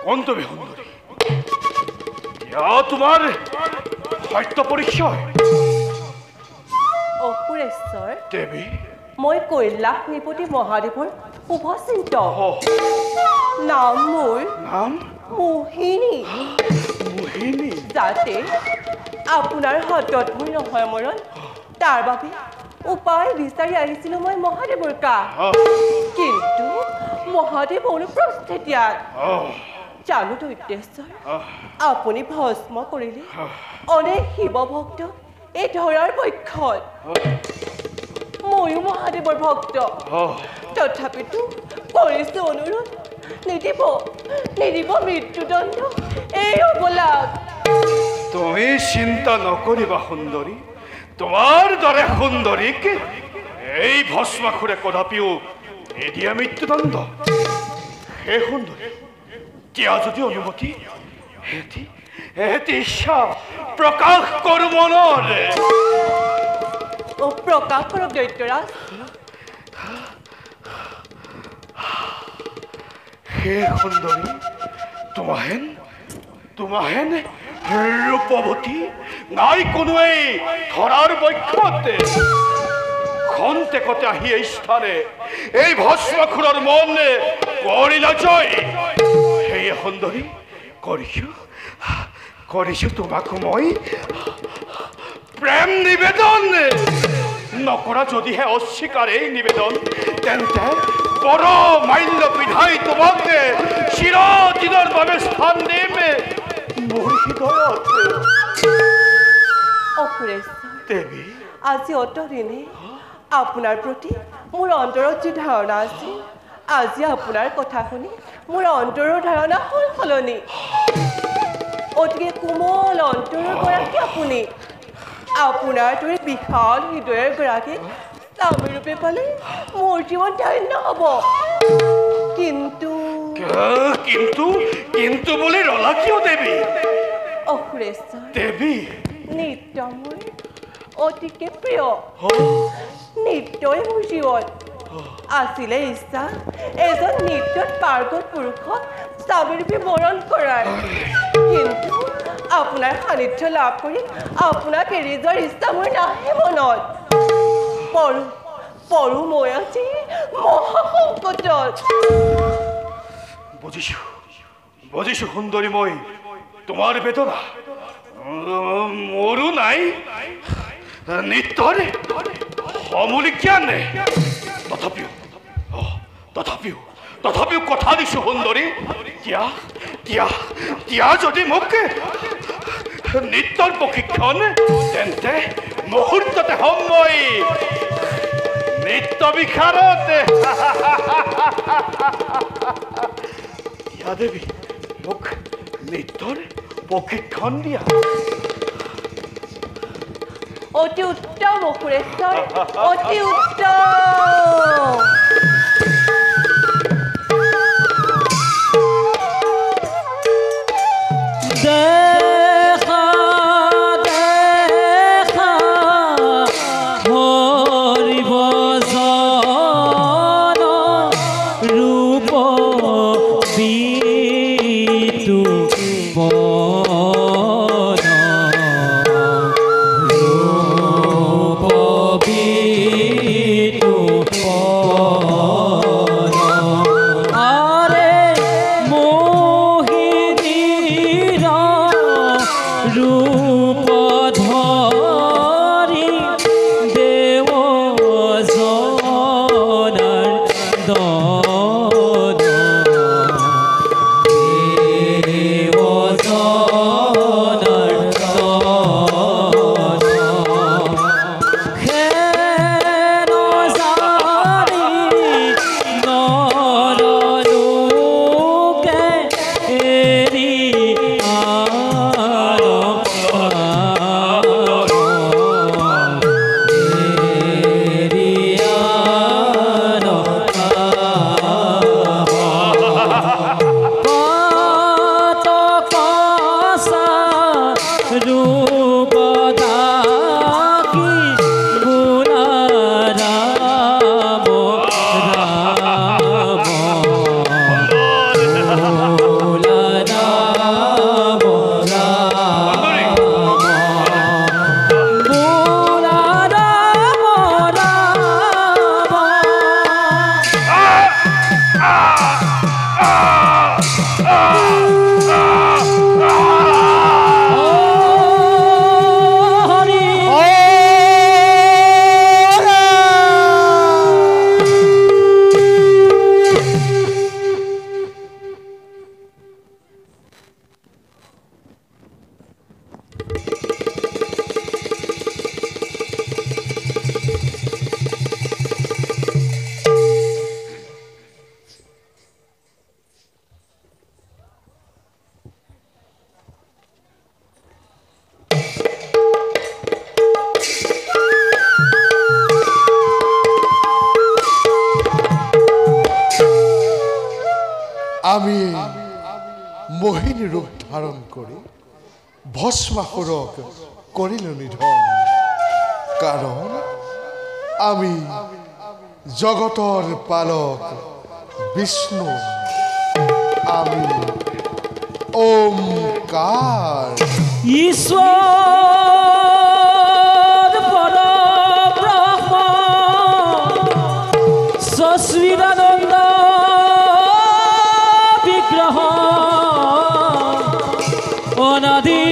অন্তবে সুন্দৰী তোমাৰ সত্য পৰিচয় অসুৰেশ্বৰ দেৱী মই কৈলাশ নৃপতি মহাদেৱৰ শুভচিন্ত নাম মোৰ নাম মোহিনী মোহিনী যাতে আপোনাৰ হাতত মোৰ নহয় মৰণ তাৰ বাবে উপায় বিচাৰি আহিছিলোঁ মই মহাদেৱৰ কাষ কিন্তু মহাদেৱ অনুপ্ৰস্থিত ইয়াত জানো দৈত্যেশ্বৰ আপুনি ভস্ম কৰিলে অনেক শিৱ ভক্ত এই ধৰাৰ পক্ষত ময়ো মহাদেৱৰ ভক্ত তথাপিতো কৰিছোঁ অনুৰোধ নিদিব মৃত্যুদণ্ড এই অবলাক তুমি চিন্তা নকৰিবা সুন্দৰী তোমাৰ দৰে সুন্দৰীক এই ভস্মাসুৰে কদাপিও নিদিয়া মৃত্যুদণ্ড হে সুন্দৰী দিয়া যদি অনুমতি এটি ইচ্ছা প্ৰকাশ কৰো মনৰে প্ৰকাশ কৰক দৈত্যৰাজ হে সুন্দৰী তোমাহেন ৰূপৱতী নাই কোনোৱেই ধৰাৰ বক্ষতে খন্তেকতে আহি এই স্থানে এই ভস্মাসুৰৰ মন কৰিলা জয় সেয়ে সুন্দৰী কৰিছো তোমাক মই প্ৰেম নিবেদন নকৰা যদিহে অস্বীকাৰ এই নিবেদন তেন্তে বৰ মাল্য পিধাই তোমাক চিৰদিনৰ বাবে স্থান দিম মোৰ হৃদয়ত অসুৰেশ্বৰ দেৱী আজি অতদিনে আপোনাৰ প্ৰতি মোৰ অন্তৰত যি ধাৰণা আছিল আজি আপোনাৰ কথা শুনি মোৰ অন্তৰৰ ধাৰণা হ'ল সলনি অতিকে কোমল অন্তৰৰ গৰাকী আপুনি আপোনাৰ দৰে বিশাল হৃদয়ৰ গৰাকী স্বামী ৰূপে পালে মোৰ জীৱন ধন্য হ'ব কিন্তু বুলি ৰলা কিয় দেৱী অসুৰেশ্বৰ দেৱী নৃত্য মোৰ অতিকে প্ৰিয় নৃত্যই মোৰ জীৱন আছিলে ইচ্ছা এজন নৃত্যত পাৰ্গত পুৰুষক স্বামীৰূপে বৰণ কৰাৰ কিন্তু আপোনাৰ সান্নিধ্য লাভ কৰি আপোনাক এৰি যোৱাৰ ইচ্ছা মোৰ নাহে মনত পৰো মই আজি মহাসংকটত বুজিছো সুন্দৰী মই তোমাৰ বেদনা মোৰো নাই নৃত্যৰ সমূলি জ্ঞান তথাপিও কথা দিছো সুন্দৰী দিয়া যদি মোক নৃত্যৰ প্ৰশিক্ষণ তেন্তে মুহূৰ্ততে হ'ম মই নৃত্য বিশাৰদ দিয়া দেৱী মোক নৃত্যৰ প্ৰশিক্ষণ দিয়া অতি উত্তম অসুৰেশ্বৰ অতি উত্তম Oh আমি মোহিনী রূপ ধারণ করে ভস্মাসুরক করিল নিধন, কারণ আমি জগতর পালক বিষ্ণু, আমি ওমকার। ঈশ্বর পরব্রহ্ম সশ্রীরানন্দ বিগ্রহ অনাদি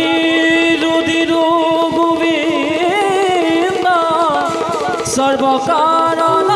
রুদির গোবিন্দ সর্বকারণ